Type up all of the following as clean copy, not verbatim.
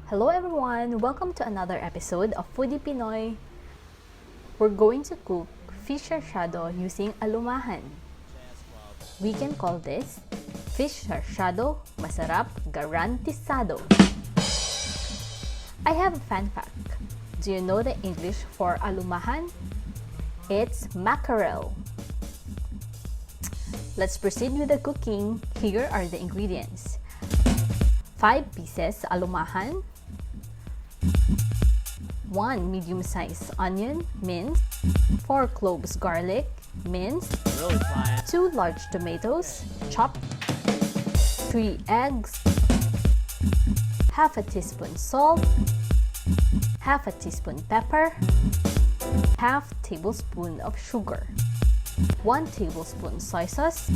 Hello everyone! Welcome to another episode of Foodie Pinoy. We're going to cook fish sarciado using alumahan. We can call this fish sarciado, masarap, garantisado. I have a fun fact. Do you know the English for alumahan? It's mackerel. Let's proceed with the cooking. Here are the ingredients. 5 pieces alumahan, 1 medium-sized onion, minced, 4 cloves garlic, minced, 2 large tomatoes, chopped, 3 eggs, half a teaspoon salt, half a teaspoon pepper, half tablespoon of sugar, 1 tablespoon soy sauce.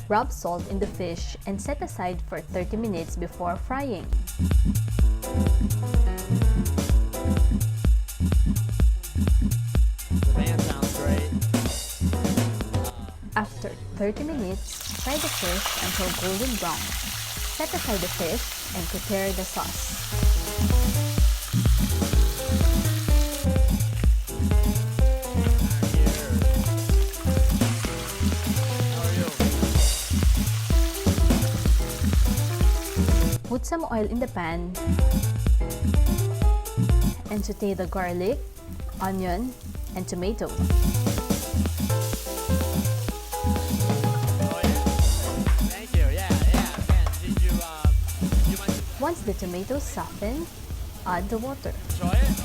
Rub salt in the fish and set aside for 30 minutes before frying. That sounds great. After 30 minutes, fry the fish until golden brown. Set aside the fish and prepare the sauce. Put some oil in the pan and saute the garlic, onion, and tomato. Oh, yeah. Thank you. Yeah. Man, did you mind Once the tomatoes soften, add the water. enjoy it?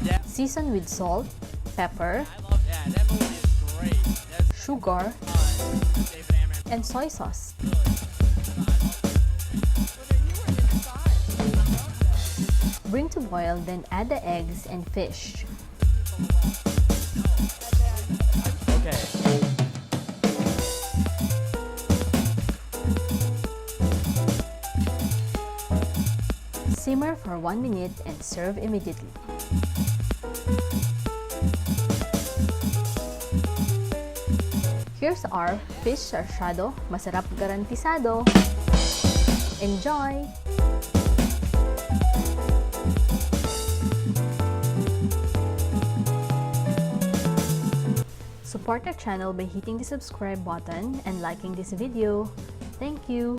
Yeah. Season with salt, pepper, Yeah, that movie is great. That's sugar, David Cameron. and soy sauce. Bring to boil, then add the eggs and fish. Okay. Simmer for 1 minute and serve immediately. Here's our fish sarciado, masarap, garantisado. Enjoy! Support our channel by hitting the subscribe button and liking this video. Thank you!